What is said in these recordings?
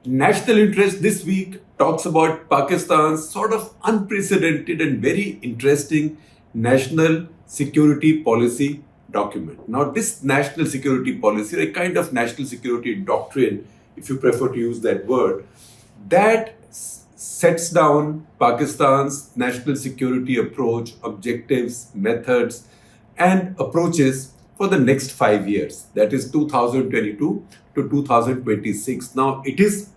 National Interest this week talks about Pakistan's sort of unprecedented and very interesting national security policy document. Now, this national security policy, a kind of national security doctrine, if you prefer to use that word, that sets down Pakistan's national security approach, objectives, methods, and approaches for the next 5 years, that is 2022 to 2026. Now, it is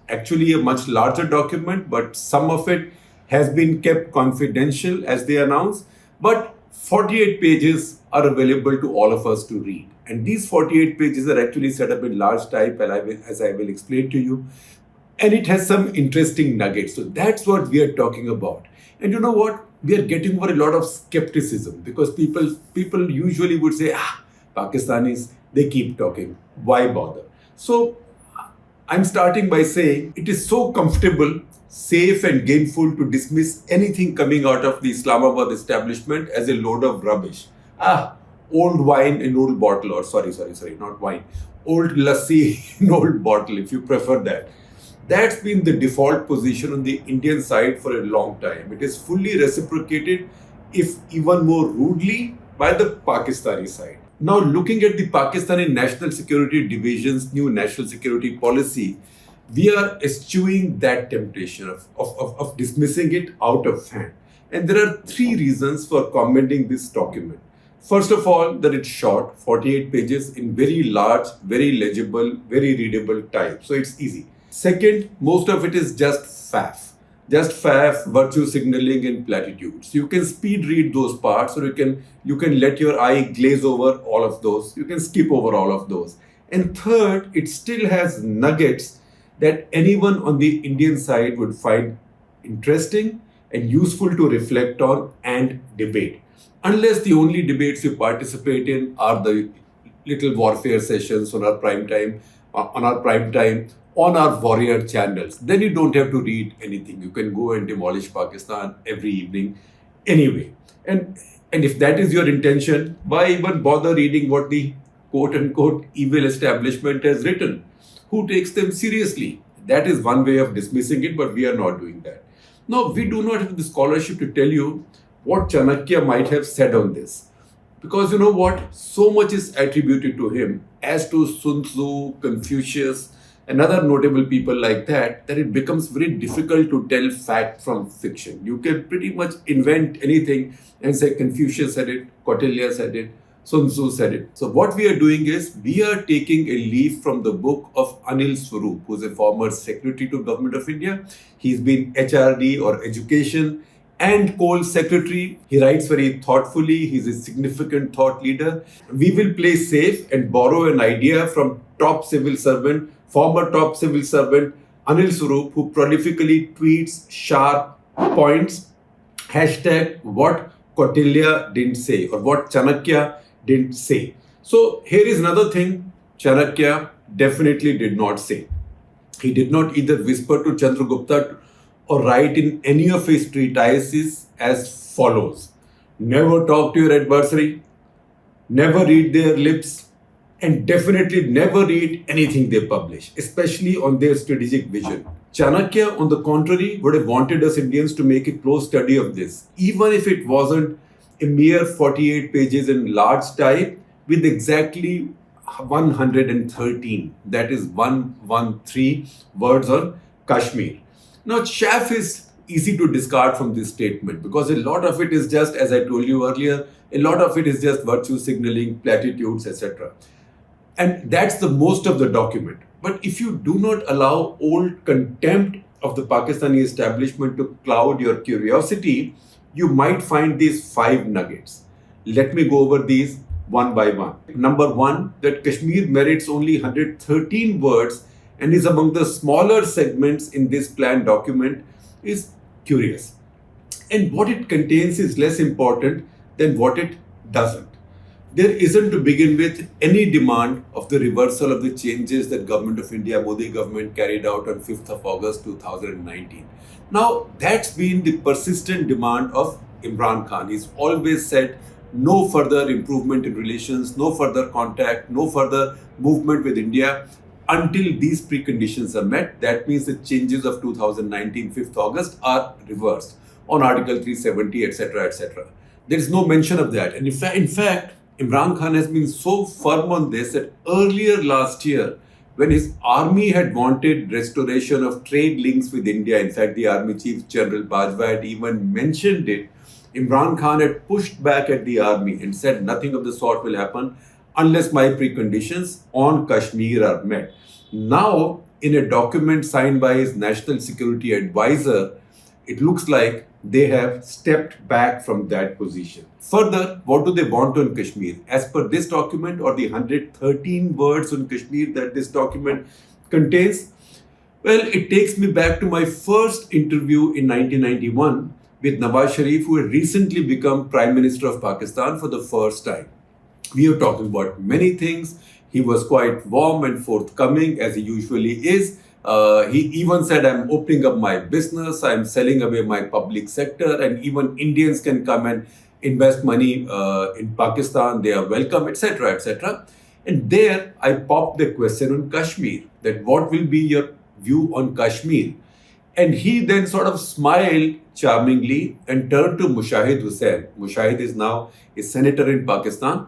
actually a much larger document, but some of it has been kept confidential as they announce. But 48 pages are available to all of us to read. And these 48 pages are actually set up in large type, as I will explain to you. And it has some interesting nuggets. So that's what we are talking about. And you know what? We are getting over a lot of skepticism because people usually would say, Pakistanis, they keep talking. Why bother? So I'm starting by saying it is so comfortable, safe and gainful to dismiss anything coming out of the Islamabad establishment as a load of rubbish. Old wine in old bottle, or sorry, not wine. Old lassi in old bottle, if you prefer that. That's been the default position on the Indian side for a long time. It is fully reciprocated, if even more rudely, by the Pakistani side. Now, looking at the Pakistani National Security Division's new national security policy, we are eschewing that temptation of dismissing it out of hand. And there are three reasons for commending this document. First of all, that it's short, 48 pages in very large, very legible, very readable type. So it's easy. Second, most of it is just faff. Just faff, virtue signaling and platitudes. You can speed read those parts, or you can let your eye glaze over all of those. You can skip over all of those. And third, it still has nuggets that anyone on the Indian side would find interesting and useful to reflect on and debate. Unless the only debates you participate in are the little warfare sessions on our prime time, on our warrior channels, then you don't have to read anything. You can go and demolish Pakistan every evening anyway. And if that is your intention, why even bother reading what the quote unquote evil establishment has written? Who takes them seriously? That is one way of dismissing it, but we are not doing that. Now, we do not have the scholarship to tell you what Chanakya might have said on this. Because you know what? So much is attributed to him, as to Sun Tzu, Confucius, and other notable people like that it becomes very difficult to tell fact from fiction. You can pretty much invent anything and say Confucius said it, Kautilya said it, Sun Tzu said it. So what we are doing is we are taking a leaf from the book of Anil Swarup, who is a former secretary to Government of India. He's been HRD or Education and Coal Secretary. He writes very thoughtfully. He's a significant thought leader. We will play safe and borrow an idea from former top civil servant Anil Swarup, who prolifically tweets sharp points, hashtag what Kautilya didn't say or what Chanakya didn't say. So here is another thing Chanakya definitely did not say. He did not either whisper to Chandragupta or write in any of his treatises as follows: never talk to your adversary, never read their lips, and definitely never read anything they publish, especially on their strategic vision. Chanakya, on the contrary, would have wanted us Indians to make a close study of this, even if it wasn't a mere 48 pages in large type with exactly 113, that is 113 words on Kashmir. Now, chaff is easy to discard from this statement because a lot of it is just, as I told you earlier, a lot of it is just virtue signaling, platitudes, etc. And that's the most of the document. But if you do not allow old contempt of the Pakistani establishment to cloud your curiosity, you might find these 5 nuggets. Let me go over these one by one. Number 1, that Kashmir merits only 113 words and is among the smaller segments in this planned document is curious. And what it contains is less important than what it doesn't. There isn't, to begin with, any demand of the reversal of the changes that Government of India, Modi government, carried out on 5th of August 2019. Now, that's been the persistent demand of Imran Khan. He's always said no further improvement in relations, no further contact, no further movement with India until these preconditions are met. That means the changes of 2019 5th August are reversed on Article 370, etc., etc. There is no mention of that. And in fact, Imran Khan has been so firm on this that earlier last year, when his army had wanted restoration of trade links with India, in fact, the Army Chief General Bajwa had even mentioned it, Imran Khan had pushed back at the army and said nothing of the sort will happen unless my preconditions on Kashmir are met. Now, in a document signed by his national security advisor, it looks like they have stepped back from that position. Further, what do they want on Kashmir? As per this document, or the 113 words on Kashmir that this document contains, well, it takes me back to my first interview in 1991 with Nawaz Sharif, who had recently become Prime Minister of Pakistan for the first time. We were talking about many things. He was quite warm and forthcoming, as he usually is. He even said, I'm opening up my business, I'm selling away my public sector, and even Indians can come and invest money in Pakistan. They are welcome, etc., etc. And there I popped the question on Kashmir, that what will be your view on Kashmir? And he then sort of smiled charmingly and turned to Mushahid Hussain. Mushahid is now a senator in Pakistan.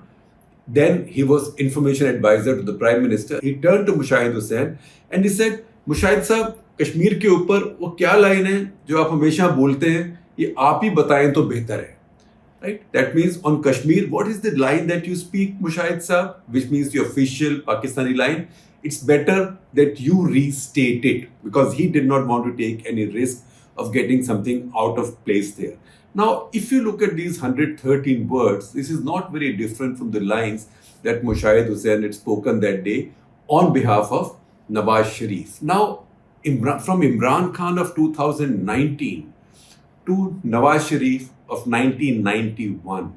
Then he was information advisor to the Prime Minister. He turned to Mushahid Hussain and he said, Mushahid साहब, कश्मीर के ऊपर वो क्या line है जो आप हमेशा बोलते हैं, ये आप ही बताएं तो बेहतर है. Right? That means on Kashmir, what is the line that you speak, Mushahid Saab, which means the official Pakistani line? It's better that you restate it, because he did not want to take any risk of getting something out of place there. Now, if you look at these 113 words, this is not very different from the lines that Mushahid Hussain had spoken that day on behalf of Nawaz Sharif. Now, from Imran Khan of 2019 to Nawaz Sharif of 1991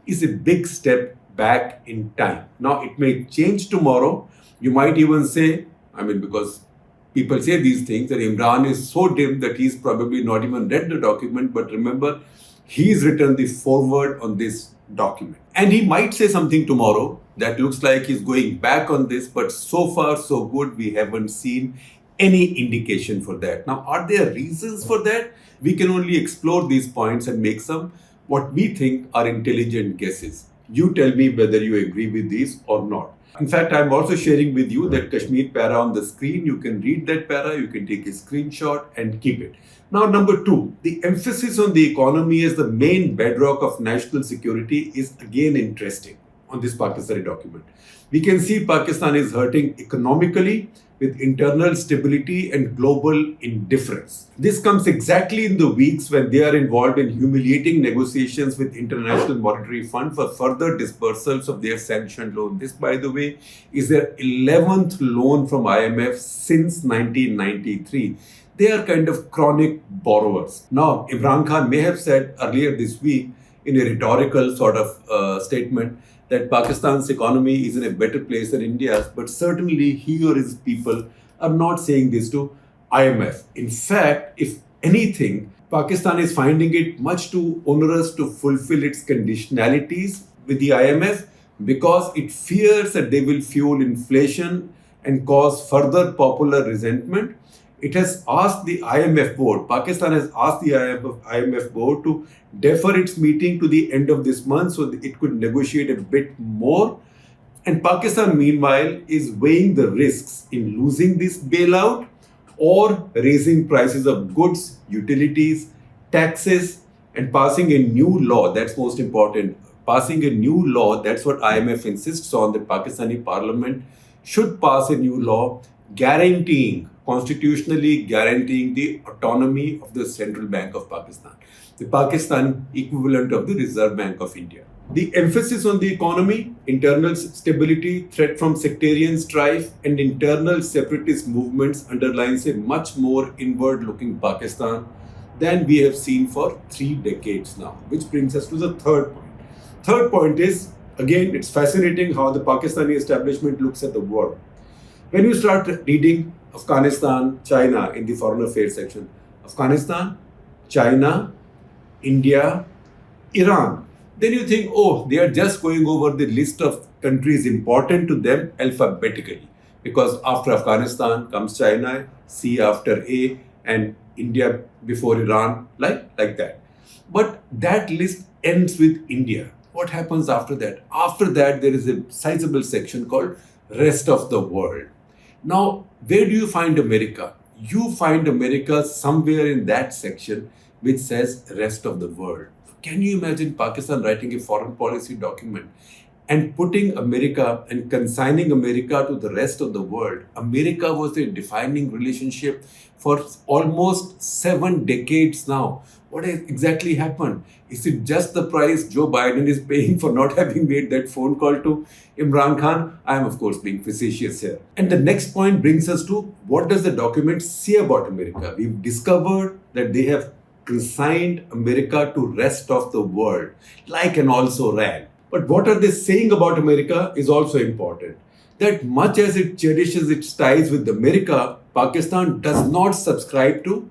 is a big step back in time. Now, it may change tomorrow. You might even say, because people say these things, that Imran is so dim that he's probably not even read the document. But remember, he's written the foreword on this document. And he might say something tomorrow that looks like he's going back on this, but so far so good, we haven't seen any indication for that. Now, are there reasons for that? We can only explore these points and make some what we think are intelligent guesses. You tell me whether you agree with these or not. In fact, I'm also sharing with you that Kashmir para on the screen. You can read that para, you can take a screenshot and keep it. Now, number two, the emphasis on the economy as the main bedrock of national security is again interesting on this Pakistani document. We can see Pakistan is hurting economically with internal stability and global indifference. This comes exactly in the weeks when they are involved in humiliating negotiations with International Monetary Fund for further dispersals of their sanctioned loan. This, by the way, is their 11th loan from IMF since 1993. They are kind of chronic borrowers. Now, Imran Khan may have said earlier this week in a rhetorical sort of statement that Pakistan's economy is in a better place than India's, but certainly he or his people are not saying this to IMF. In fact, if anything, Pakistan is finding it much too onerous to fulfill its conditionalities with the IMF because it fears that they will fuel inflation and cause further popular resentment. It has asked the IMF board, Pakistan has asked the IMF board to defer its meeting to the end of this month so that it could negotiate a bit more. And Pakistan, meanwhile, is weighing the risks in losing this bailout or raising prices of goods, utilities, taxes, and passing a new law. That's most important. Passing a new law, that's what IMF insists on, that Pakistani parliament should pass a new law constitutionally guaranteeing the autonomy of the Central Bank of Pakistan, the Pakistan equivalent of the Reserve Bank of India. The emphasis on the economy, internal stability, threat from sectarian strife, and internal separatist movements underlines a much more inward-looking Pakistan than we have seen for 3 decades now, which brings us to the third point. Third point is, again, it's fascinating how the Pakistani establishment looks at the world. When you start reading Afghanistan, China in the foreign affairs section, Afghanistan, China, India, Iran, then you think, oh, they are just going over the list of countries important to them alphabetically. because after Afghanistan comes China, C after A, and India before Iran, like that. But that list ends with India. What happens after that? After that, there is a sizable section called rest of the world. Now, where do you find America? You find America somewhere in that section which says rest of the world. Can you imagine Pakistan writing a foreign policy document and putting America and consigning America to the rest of the world? America was a defining relationship for almost 7 decades now. What has exactly happened? Is it just the price Joe Biden is paying for not having made that phone call to Imran Khan? I am, of course, being facetious here. And the next point brings us to, what does the document say about America? We've discovered that they have consigned America to rest of the world, like and also ran. But what are they saying about America is also important. That much as it cherishes its ties with America, Pakistan does not subscribe to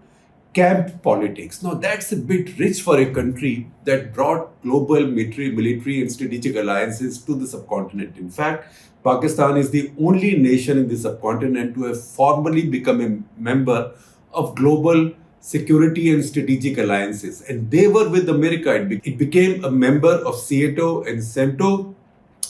camp politics. Now, that's a bit rich for a country that brought global military and strategic alliances to the subcontinent. In fact, Pakistan is the only nation in the subcontinent to have formally become a member of global security and strategic alliances. And they were with America. It became a member of SEATO and CENTO,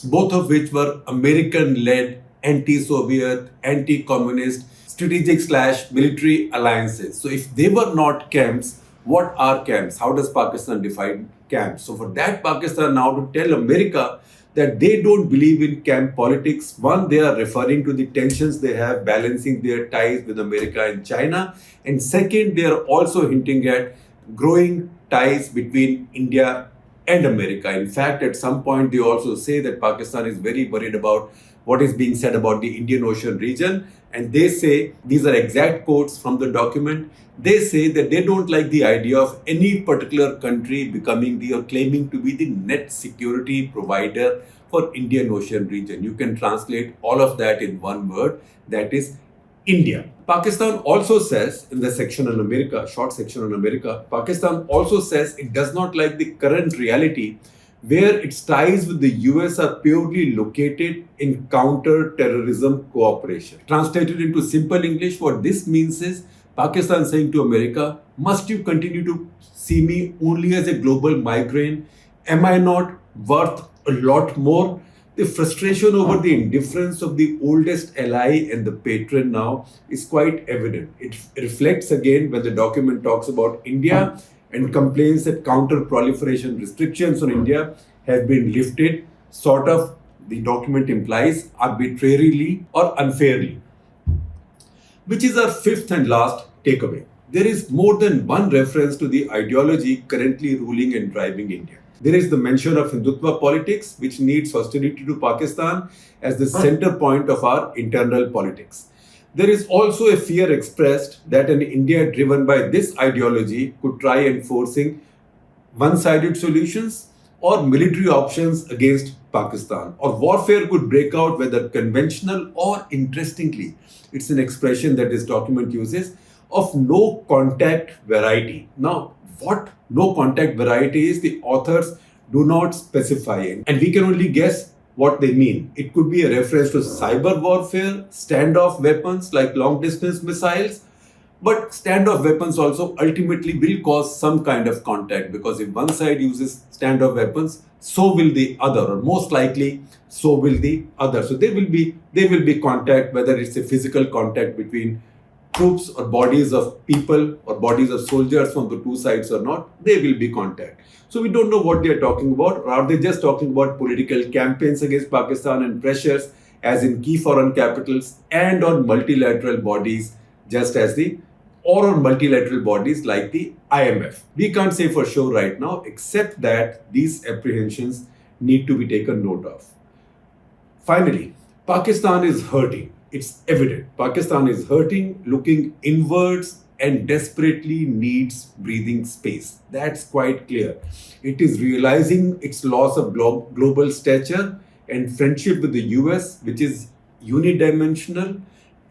both of which were American-led anti-Soviet, anti-communist, strategic/military alliances. So if they were not camps, what are camps? How does Pakistan define camps? So for that, Pakistan now to tell America that they don't believe in camp politics. One, they are referring to the tensions they have balancing their ties with America and China. And second, they are also hinting at growing ties between India and America. In fact, at some point, they also say that Pakistan is very worried about what is being said about the Indian Ocean region. And they say, these are exact quotes from the document, they say that they don't like the idea of any particular country becoming the or claiming to be the net security provider for Indian Ocean region. You can translate all of that in one word, that is India. Pakistan also says in the section on America, short section on America, Pakistan also says it does not like the current reality where its ties with the US are purely located in counter-terrorism cooperation. Translated into simple English, what this means is Pakistan saying to America, must you continue to see me only as a global migraine? Am I not worth a lot more? The frustration over the indifference of the oldest ally and the patron now is quite evident. It reflects again when the document talks about India and complains that counter-proliferation restrictions on India have been lifted, sort of, the document implies, arbitrarily or unfairly. Which is our fifth and last takeaway. There is more than one reference to the ideology currently ruling and driving India. There is the mention of Hindutva politics, which needs hostility to Pakistan as the center point of our internal politics. There is also a fear expressed that an India driven by this ideology could try enforcing one-sided solutions or military options against Pakistan, or warfare could break out, whether conventional or, interestingly, it's an expression that this document uses, of no contact variety. Now, what no contact variety is, the authors do not specify, and we can only guess what they mean. It could be a reference to cyber warfare, standoff weapons like long distance missiles, but standoff weapons also ultimately will cause some kind of contact, because if one side uses standoff weapons, so will the other, or most likely so will the other. So there will be contact, whether it's a physical contact between troops or bodies of people or bodies of soldiers from the two sides or not, there will be contact. So we don't know what they are talking about, or are they just talking about political campaigns against Pakistan and pressures as in key foreign capitals and on multilateral bodies, just as or on multilateral bodies like the IMF. We can't say for sure right now, except that these apprehensions need to be taken note of. Finally, Pakistan is hurting. It's evident. Pakistan is hurting, looking inwards, and desperately needs breathing space. That's quite clear. It is realizing its loss of global stature and friendship with the US, which is unidimensional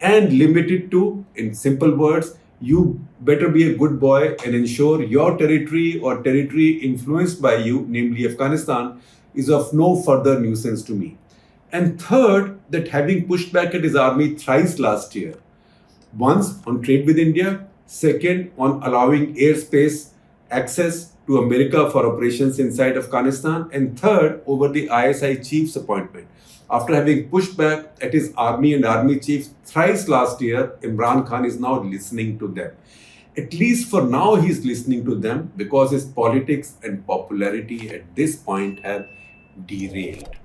and limited to, in simple words, you better be a good boy and ensure your territory or territory influenced by you, namely Afghanistan, is of no further nuisance to me. And third, that having pushed back at his army thrice last year, once on trade with India, second on allowing airspace access to America for operations inside Afghanistan, and third over the ISI chief's appointment. After having pushed back at his army and army chiefs thrice last year, Imran Khan is now listening to them. At least for now, he's listening to them because his politics and popularity at this point have derailed.